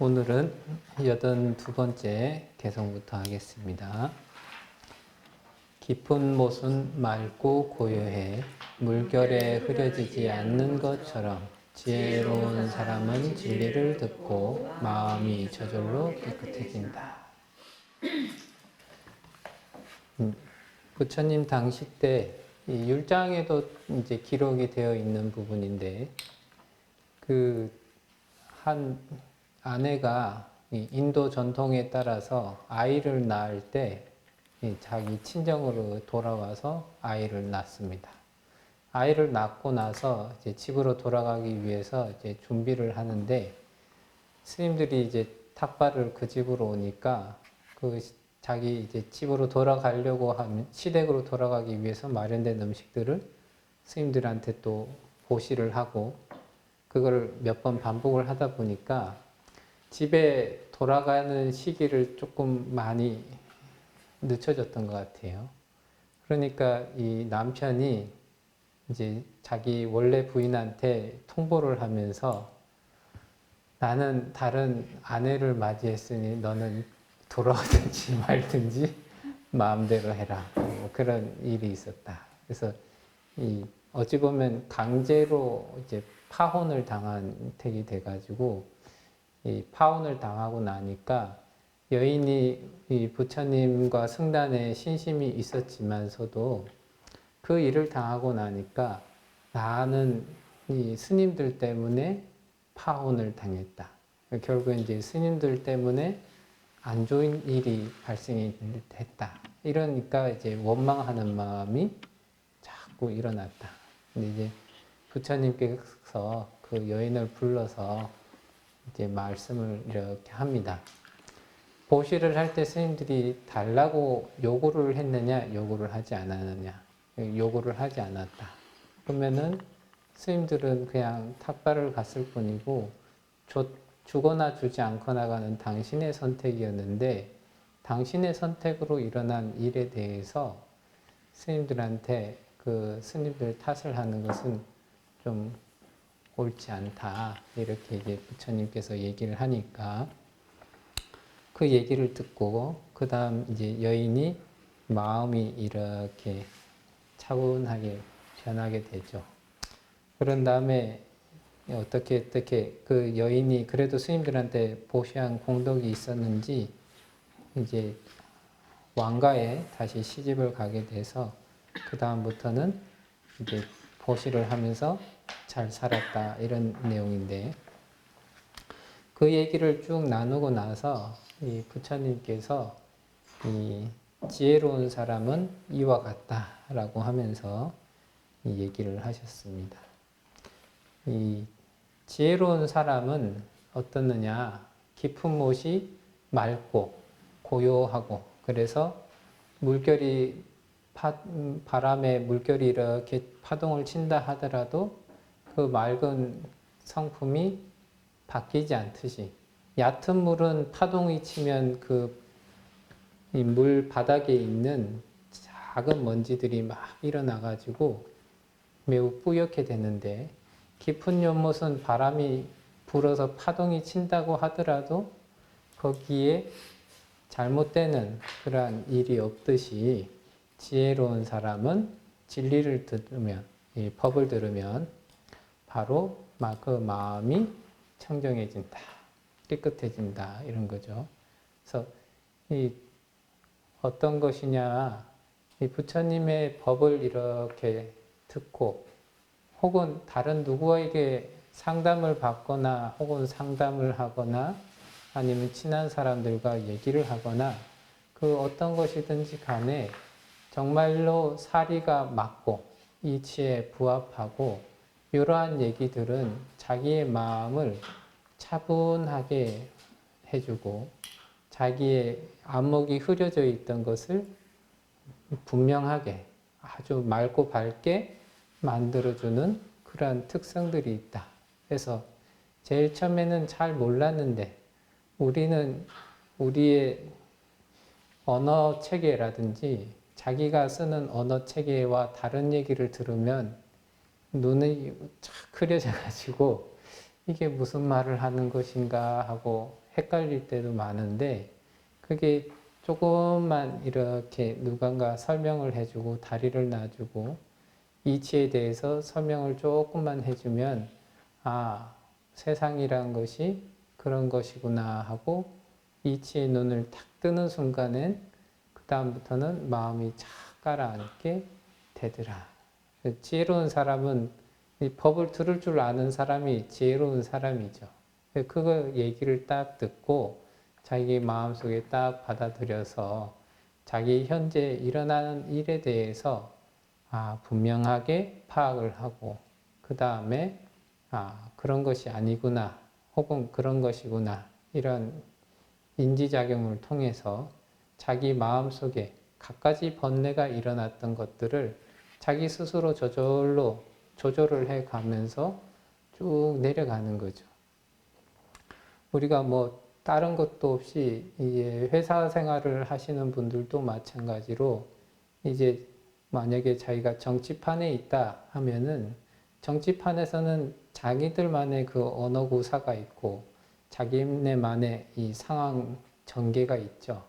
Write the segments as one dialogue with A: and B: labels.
A: 오늘은 82번째 개성부터 하겠습니다. 깊은 못은 맑고 고요해 물결에 흐려지지 않는 것처럼 지혜로운 사람은 진리를 듣고 마음이 저절로 깨끗해진다. 부처님 당시 때 이 율장에도 이제 기록이 되어 있는 부분인데 한 아내가 인도 전통에 따라서 아이를 낳을 때 자기 친정으로 돌아와서 아이를 낳습니다. 아이를 낳고 나서 이제 집으로 돌아가기 위해서 이제 준비를 하는데 스님들이 이제 탁발을 그 집으로 오니까 자기 이제 집으로 돌아가려고 하면 시댁으로 돌아가기 위해서 마련된 음식들을 스님들한테 또 보시를 하고 그걸 몇 번 반복을 하다 보니까 집에 돌아가는 시기를 조금 많이 늦춰졌던 것 같아요. 그러니까 이 남편이 이제 자기 원래 부인한테 통보를 하면서 나는 다른 아내를 맞이했으니 너는 돌아오든지 말든지 마음대로 해라. 뭐 그런 일이 있었다. 그래서 어찌 보면 강제로 이제 파혼을 당한 택이 돼가지고 이 파혼을 당하고 나니까 여인이 이 부처님과 승단에 신심이 있었지만서도 그 일을 당하고 나니까 나는 이 스님들 때문에 파혼을 당했다. 결국 이제 스님들 때문에 안 좋은 일이 발생이 됐다. 이러니까 이제 원망하는 마음이 자꾸 일어났다. 근데 이제 부처님께서 그 여인을 불러서 이제 말씀을 이렇게 합니다. 보시를 할 때 스님들이 달라고 요구를 했느냐, 요구를 하지 않았느냐. 요구를 하지 않았다. 그러면은 스님들은 그냥 탁발을 갔을 뿐이고 주거나 주지 않거나가는 당신의 선택이었는데 당신의 선택으로 일어난 일에 대해서 스님들한테 그 스님들 탓을 하는 것은 좀 옳지 않다. 이렇게 이제 부처님께서 얘기를 하니까 그 얘기를 듣고 그 다음 이제 여인이 마음이 이렇게 차분하게 변하게 되죠. 그런 다음에 어떻게 그 여인이 그래도 스님들한테 보시한 공덕이 있었는지 이제 왕가에 다시 시집을 가게 돼서 그 다음부터는 이제 보시를 하면서 잘 살았다 이런 내용인데 그 얘기를 쭉 나누고 나서 이 부처님께서 이 지혜로운 사람은 이와 같다라고 하면서 이 얘기를 하셨습니다. 이 지혜로운 사람은 어떻느냐? 깊은 못이 맑고 고요하고 그래서 물결이 바람에 물결이 이렇게 파동을 친다 하더라도 그 맑은 성품이 바뀌지 않듯이 얕은 물은 파동이 치면 그 물 바닥에 있는 작은 먼지들이 막 일어나가지고 매우 뿌옇게 되는데 깊은 연못은 바람이 불어서 파동이 친다고 하더라도 거기에 잘못되는 그러한 일이 없듯이 지혜로운 사람은 진리를 들으면, 이 법을 들으면 바로 그 마음이 청정해진다, 깨끗해진다 이런 거죠. 그래서 이 어떤 것이냐, 이 부처님의 법을 이렇게 듣고 혹은 다른 누구에게 상담을 받거나 혹은 상담을 하거나 아니면 친한 사람들과 얘기를 하거나 그 어떤 것이든지 간에 정말로 사리가 맞고 이치에 부합하고 이러한 얘기들은 자기의 마음을 차분하게 해주고 자기의 안목이 흐려져 있던 것을 분명하게 아주 맑고 밝게 만들어주는 그러한 특성들이 있다. 그래서 제일 처음에는 잘 몰랐는데 우리는 우리의 언어 체계라든지 자기가 쓰는 언어 체계와 다른 얘기를 들으면 눈이 착 흐려져 가지고 이게 무슨 말을 하는 것인가 하고 헷갈릴 때도 많은데 그게 조금만 이렇게 누군가 설명을 해주고 다리를 놔주고 이치에 대해서 설명을 조금만 해주면 아, 세상이란 것이 그런 것이구나 하고 이치의 눈을 탁 뜨는 순간엔 그 다음부터는 마음이 착 가라앉게 되더라. 지혜로운 사람은 이 법을 들을 줄 아는 사람이 지혜로운 사람이죠. 그거 얘기를 딱 듣고 자기 마음속에 딱 받아들여서 자기 현재 일어나는 일에 대해서 분명하게 파악을 하고 그 다음에 그런 것이 아니구나 혹은 그런 것이구나 이런 인지작용을 통해서 자기 마음속에 갖가지 번뇌가 일어났던 것들을 자기 스스로 저절로 조절을 해 가면서 쭉 내려가는 거죠. 우리가 뭐 다른 것도 없이 이제 회사 생활을 하시는 분들도 마찬가지로 이제 만약에 자기가 정치판에 있다 하면은 정치판에서는 자기들만의 그 언어 구사가 있고 자기네만의 이 상황 전개가 있죠.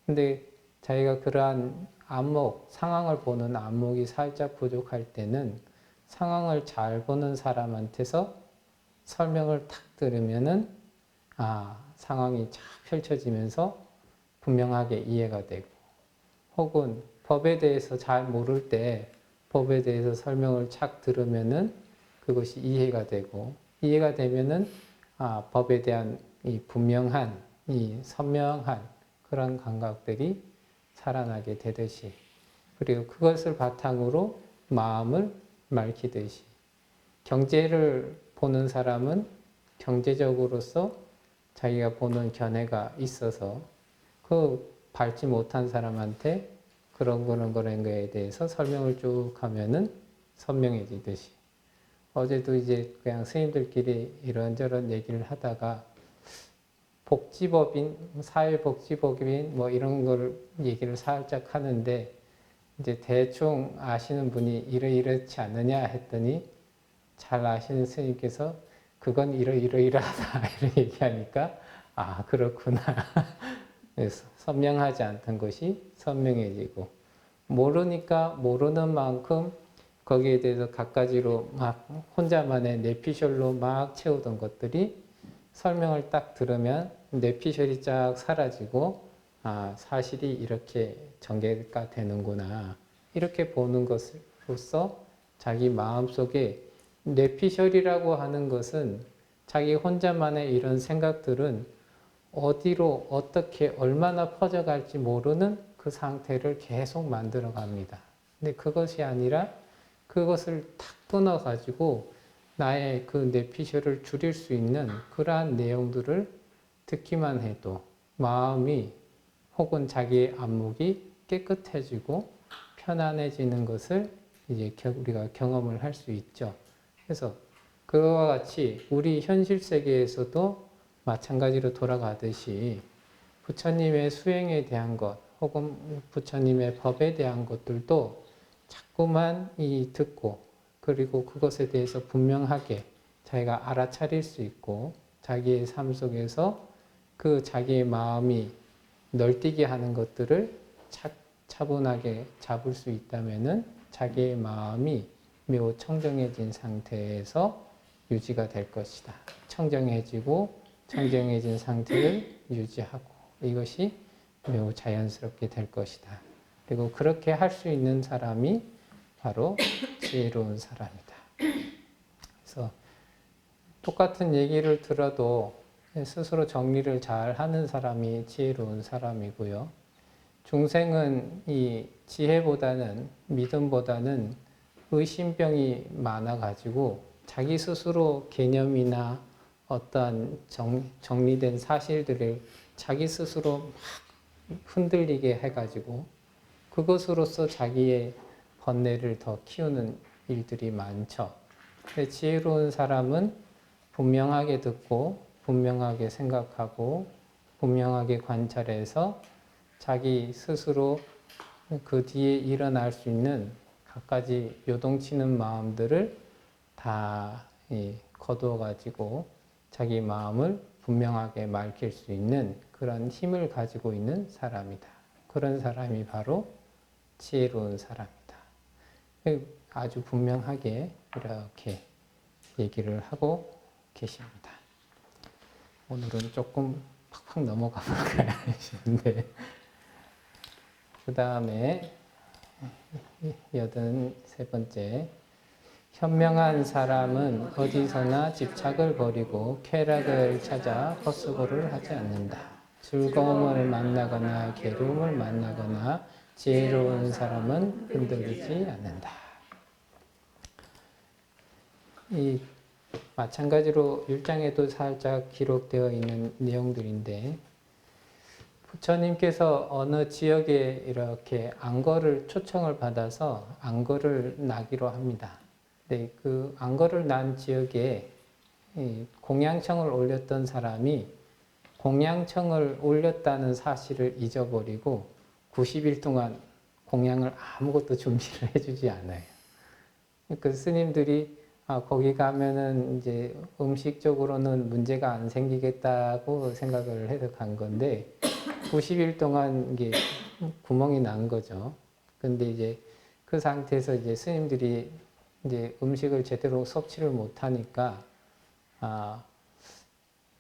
A: 근데 자기가 그러한 안목, 상황을 보는 안목이 살짝 부족할 때는 상황을 잘 보는 사람한테서 설명을 탁 들으면은 상황이 쫙 펼쳐지면서 분명하게 이해가 되고 혹은 법에 대해서 잘 모를 때 법에 대해서 설명을 착 들으면은 그것이 이해가 되고 이해가 되면은 법에 대한 이 분명한 이 선명한 그런 감각들이 살아나게 되듯이 그리고 그것을 바탕으로 마음을 맑히듯이 경제를 보는 사람은 경제적으로서 자기가 보는 견해가 있어서 그 밟지 못한 사람한테 그런 거에 대해서 설명을 쭉 하면은 선명해지듯이 어제도 이제 그냥 스님들끼리 이런저런 얘기를 하다가 복지법인, 사회복지법인 뭐 이런 걸 얘기를 살짝 하는데 이제 대충 아시는 분이 이렇지 않느냐 했더니 잘 아시는 스님께서 그건 이러이러하다 이렇게 얘기하니까 그렇구나. 그래서 선명하지 않던 것이 선명해지고 모르니까 모르는 만큼 거기에 대해서 갖가지로 막 혼자만의 뇌피셜로 막 채우던 것들이 설명을 딱 들으면 뇌피셜이 쫙 사라지고 사실이 이렇게 전개가 되는구나 이렇게 보는 것으로서 자기 마음속에 뇌피셜이라고 하는 것은 자기 혼자만의 이런 생각들은 어디로 어떻게 얼마나 퍼져갈지 모르는 그 상태를 계속 만들어 갑니다. 근데 그것이 아니라 그것을 탁 끊어가지고 나의 그 뇌피셜을 줄일 수 있는 그러한 내용들을 듣기만 해도 마음이 혹은 자기의 안목이 깨끗해지고 편안해지는 것을 이제 우리가 경험을 할 수 있죠. 그래서 그와 같이 우리 현실 세계에서도 마찬가지로 돌아가듯이 부처님의 수행에 대한 것 혹은 부처님의 법에 대한 것들도 자꾸만 듣고 그리고 그것에 대해서 분명하게 자기가 알아차릴 수 있고 자기의 삶 속에서 그 자기의 마음이 널뛰게 하는 것들을 차분하게 잡을 수 있다면은 자기의 마음이 매우 청정해진 상태에서 유지가 될 것이다. 청정해진 상태를 유지하고 이것이 매우 자연스럽게 될 것이다. 그리고 그렇게 할 수 있는 사람이 바로 지혜로운 사람이다. 그래서 똑같은 얘기를 들어도 스스로 정리를 잘 하는 사람이 지혜로운 사람이고요. 중생은 이 지혜보다는 믿음보다는 의심병이 많아가지고 자기 스스로 개념이나 어떠한 정리된 사실들을 자기 스스로 막 흔들리게 해가지고 그것으로서 자기의 번뇌를 더 키우는 일들이 많죠. 근데 지혜로운 사람은 분명하게 듣고 분명하게 생각하고 분명하게 관찰해서 자기 스스로 그 뒤에 일어날 수 있는 갖가지 요동치는 마음들을 다 거두어 가지고 자기 마음을 분명하게 밝힐 수 있는 그런 힘을 가지고 있는 사람이다. 그런 사람이 바로 지혜로운 사람이다. 아주 분명하게 이렇게 얘기를 하고 계십니다. 오늘은 조금 팍팍 넘어가 볼까요? 하시는데 그 다음에 83번째, 현명한 사람은 어디서나 집착을 버리고 쾌락을 찾아 헛수고를 하지 않는다. 즐거움을 만나거나 괴로움을 만나거나 지혜로운 사람은 흔들리지 않는다. 이 마찬가지로 율장에도 살짝 기록되어 있는 내용들인데, 부처님께서 어느 지역에 이렇게 안거를 초청을 받아서 안거를 나기로 합니다. 네, 그 안거를 난 지역에 공양청을 올렸던 사람이 공양청을 올렸다는 사실을 잊어버리고 90일 동안 공양을 아무것도 준비를 해주지 않아요. 그 스님들이 거기 가면은 이제 음식적으로는 문제가 안 생기겠다고 생각을 해서 간 건데 90일 동안 이게 구멍이 난 거죠. 근데 이제 그 상태에서 이제 스님들이 이제 음식을 제대로 섭취를 못 하니까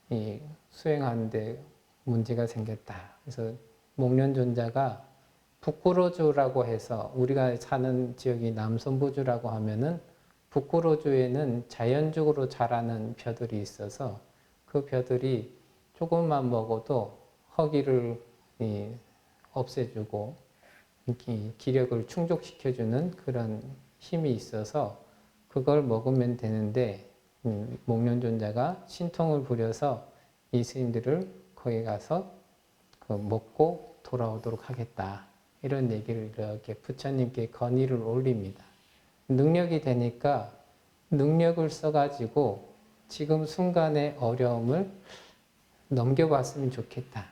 A: 이 수행하는데 문제가 생겼다. 그래서 목련존자가 북구로주라고 해서, 우리가 사는 지역이 남선부주라고 하면은 북구로주에는 자연적으로 자라는 벼들이 있어서 그 벼들이 조금만 먹어도 허기를 없애주고 기력을 충족시켜주는 그런 힘이 있어서 그걸 먹으면 되는데, 목련존자가 신통을 부려서 이 스님들을 거기 가서 먹고 돌아오도록 하겠다, 이런 얘기를 이렇게 부처님께 건의를 올립니다. 능력이 되니까 능력을 써가지고 지금 순간의 어려움을 넘겨봤으면 좋겠다,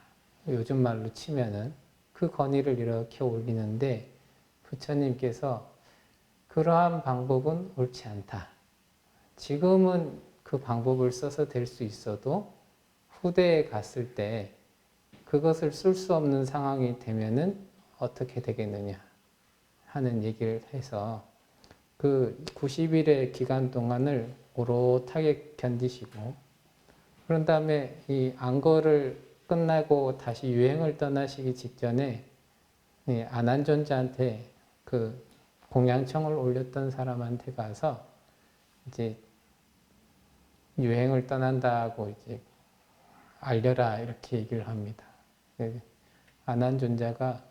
A: 요즘 말로 치면은 그 건의를 이렇게 올리는데, 부처님께서 그러한 방법은 옳지 않다. 지금은 그 방법을 써서 될 수 있어도 후대에 갔을 때 그것을 쓸 수 없는 상황이 되면은 어떻게 되겠느냐 하는 얘기를 해서 그 90일의 기간 동안을 오롯하게 견디시고, 그런 다음에 이 안거를 끝나고 다시 유행을 떠나시기 직전에 아난존자한테 그 공양청을 올렸던 사람한테 가서 이제 유행을 떠난다고 이제 알려라, 이렇게 얘기를 합니다. 아난존자가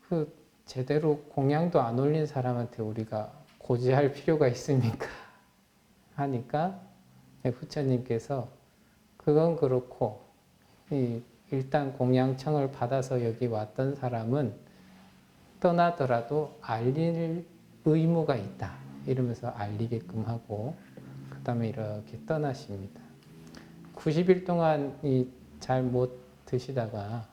A: 그 제대로 공양도 안 올린 사람한테 우리가 고지할 필요가 있습니까? 하니까 부처님께서 그건 그렇고 일단 공양청을 받아서 여기 왔던 사람은 떠나더라도 알릴 의무가 있다, 이러면서 알리게끔 하고 그 다음에 이렇게 떠나십니다. 90일 동안 잘 못 드시다가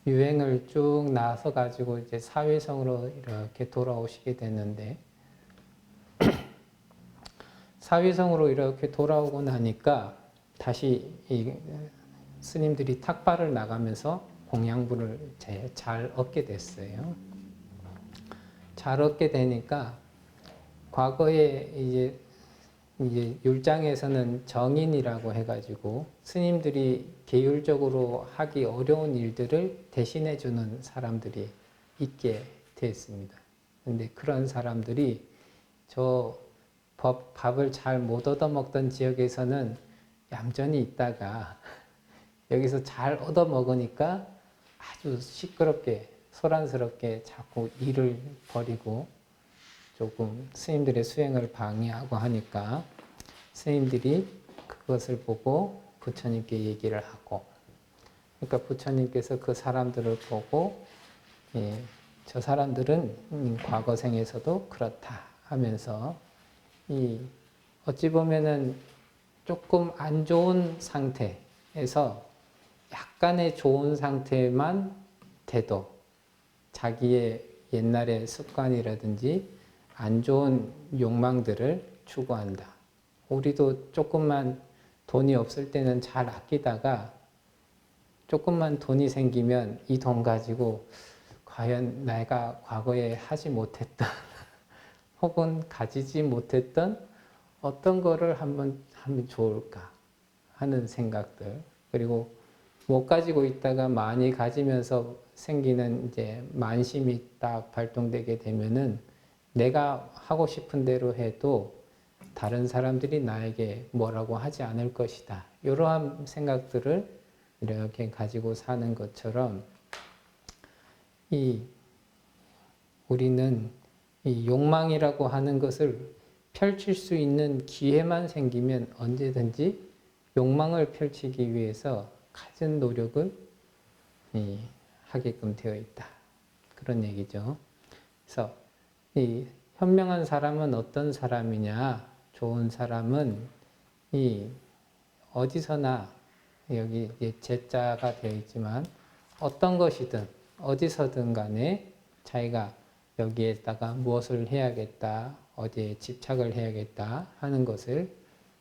A: 유행을 쭉 나서 가지고 이제 사위성으로 이렇게 돌아오시게 됐는데, 사위성으로 이렇게 돌아오고 나니까 다시 이 스님들이 탁발을 나가면서 공양부를 잘 얻게 됐어요. 잘 얻게 되니까 과거에 이제 율장에서는 정인이라고 해가지고 스님들이 계율적으로 하기 어려운 일들을 대신해 주는 사람들이 있게 됐습니다. 근데 그런 사람들이 저 밥을 잘 못 얻어먹던 지역에서는 얌전히 있다가 여기서 잘 얻어먹으니까 아주 시끄럽게 소란스럽게 자꾸 일을 벌이고 조금 스님들의 수행을 방해하고 하니까 스님들이 그것을 보고 부처님께 얘기를 하고, 그러니까 부처님께서 그 사람들을 보고 저 사람들은 과거 생에서도 그렇다 하면서 어찌 보면은 조금 안 좋은 상태에서 약간의 좋은 상태만 돼도 자기의 옛날의 습관이라든지 안 좋은 욕망들을 추구한다. 우리도 조금만 돈이 없을 때는 잘 아끼다가 조금만 돈이 생기면 이 돈 가지고 과연 내가 과거에 하지 못했던 혹은 가지지 못했던 어떤 거를 한번 하면 좋을까 하는 생각들, 그리고 못 가지고 있다가 많이 가지면서 생기는 이제 만심이 딱 발동되게 되면은 내가 하고 싶은 대로 해도 다른 사람들이 나에게 뭐라고 하지 않을 것이다. 이러한 생각들을 이렇게 가지고 사는 것처럼 우리는 이 욕망이라고 하는 것을 펼칠 수 있는 기회만 생기면 언제든지 욕망을 펼치기 위해서 갖은 노력을 하게끔 되어 있다. 그런 얘기죠. 그래서 이 현명한 사람은 어떤 사람이냐? 좋은 사람은 이 어디서나 여기 제자가 되어 있지만 어떤 것이든 어디서든 간에 자기가 여기에다가 무엇을 해야겠다, 어디에 집착을 해야겠다 하는 것을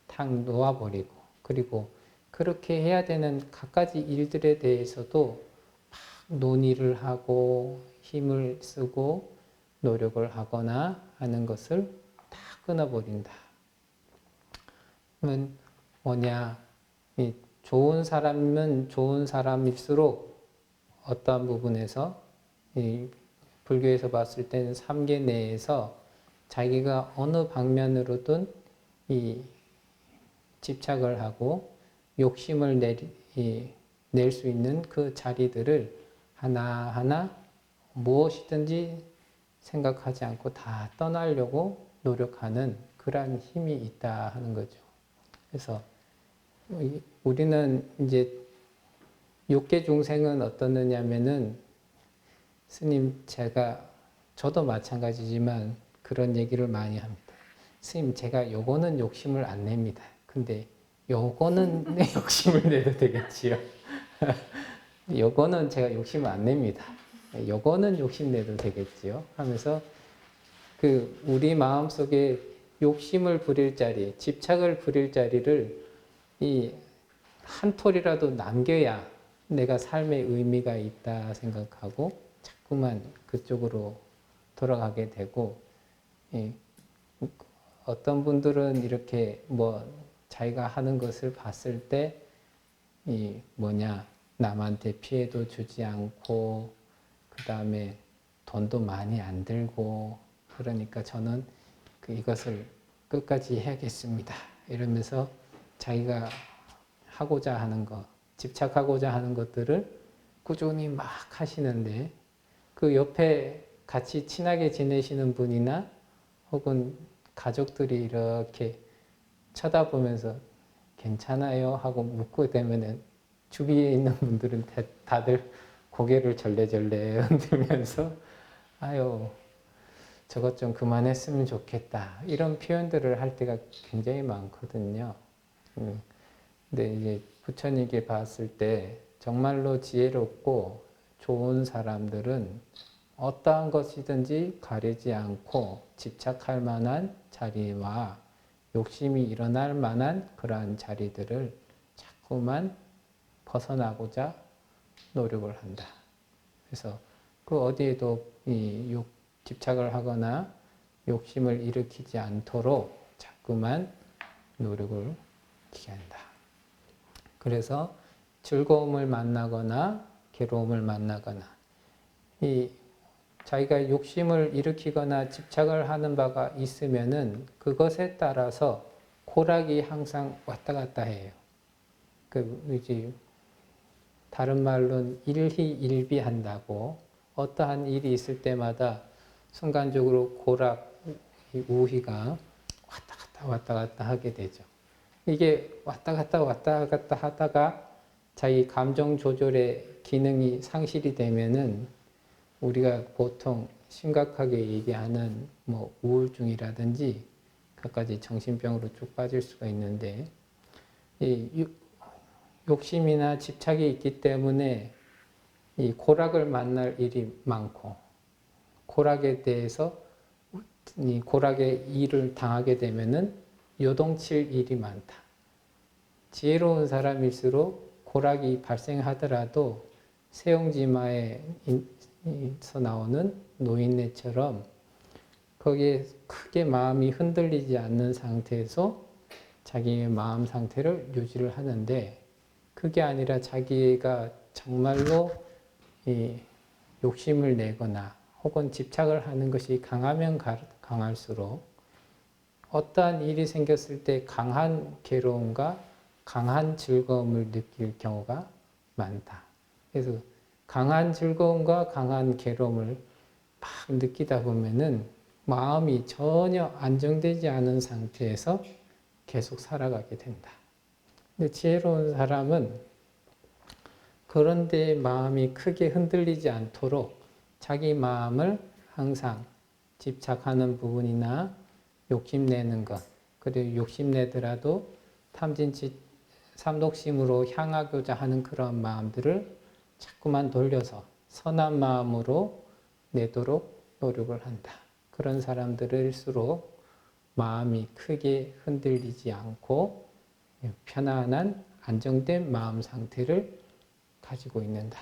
A: 탁 놓아버리고, 그리고 그렇게 해야 되는 갖가지 일들에 대해서도 막 논의를 하고 힘을 쓰고 노력을 하거나 하는 것을 다 끊어버린다. 그러면 뭐냐? 이 좋은 사람은 좋은 사람일수록 어떠한 부분에서 이 불교에서 봤을 때는 3계 내에서 자기가 어느 방면으로든 이 집착을 하고 욕심을 낼 수 있는 그 자리들을 하나하나 무엇이든지 생각하지 않고 다 떠나려고 노력하는 그러한 힘이 있다 하는 거죠. 그래서 우리는 이제 육계 중생은 어떻느냐면은 스님, 저도 마찬가지지만 그런 얘기를 많이 합니다. 스님, 제가 요거는 욕심을 안 냅니다. 근데 요거는 욕심을 내도 되겠지요. 요거는 제가 욕심을 안 냅니다. 요거는 욕심 내도 되겠지요. 하면서 그 우리 마음속에 욕심을 부릴 자리, 집착을 부릴 자리를 이 한 톨이라도 남겨야 내가 삶의 의미가 있다 생각하고 자꾸만 그쪽으로 돌아가게 되고, 어떤 분들은 이렇게 뭐 자기가 하는 것을 봤을 때 남한테 피해도 주지 않고 그 다음에 돈도 많이 안 들고 그러니까 저는 이것을 끝까지 해야겠습니다. 이러면서 자기가 하고자 하는 것, 집착하고자 하는 것들을 꾸준히 막 하시는데 그 옆에 같이 친하게 지내시는 분이나 혹은 가족들이 이렇게 쳐다보면서 괜찮아요 하고 묻고 되면은 주위에 있는 분들은 다들 고개를 절레절레 흔들면서 아유 저것 좀 그만했으면 좋겠다 이런 표현들을 할 때가 굉장히 많거든요. 근데 이제 부처님께 봤을 때 정말로 지혜롭고 좋은 사람들은 어떠한 것이든지 가리지 않고 집착할 만한 자리와 욕심이 일어날 만한 그러한 자리들을 자꾸만 벗어나고자 노력을 한다. 그래서 그 어디에도 집착을 하거나 욕심을 일으키지 않도록 자꾸만 노력을 기한다. 그래서 즐거움을 만나거나 괴로움을 만나거나 자기가 욕심을 일으키거나 집착을 하는 바가 있으면은 그것에 따라서 고락이 항상 왔다 갔다 해요. 이제 다른 말로는 일희일비한다고 어떠한 일이 있을 때마다 순간적으로 고락, 우희가 왔다 갔다 하게 되죠. 이게 왔다 갔다 하다가 자기 감정 조절의 기능이 상실이 되면은 우리가 보통 심각하게 얘기하는 우울증이라든지 갖가지 정신병으로 쭉 빠질 수가 있는데 이 욕심이나 집착이 있기 때문에 이 고락을 만날 일이 많고 고락에 대해서 고락의 일을 당하게 되면은 요동칠 일이 많다. 지혜로운 사람일수록 고락이 발생하더라도 세용지마에서 나오는 노인네처럼 거기에 크게 마음이 흔들리지 않는 상태에서 자기의 마음 상태를 유지를 하는데, 그게 아니라 자기가 정말로 욕심을 내거나 혹은 집착을 하는 것이 강하면 강할수록 어떠한 일이 생겼을 때 강한 괴로움과 강한 즐거움을 느낄 경우가 많다. 그래서 강한 즐거움과 강한 괴로움을 막 느끼다 보면은 마음이 전혀 안정되지 않은 상태에서 계속 살아가게 된다. 근데 지혜로운 사람은 그런데 마음이 크게 흔들리지 않도록 자기 마음을 항상 집착하는 부분이나 욕심내는 것, 그리고 욕심내더라도 탐진치 삼독심으로 향하고자 하는 그런 마음들을 자꾸만 돌려서 선한 마음으로 내도록 노력을 한다. 그런 사람들일수록 마음이 크게 흔들리지 않고 편안한 안정된 마음 상태를 가지고 있는다.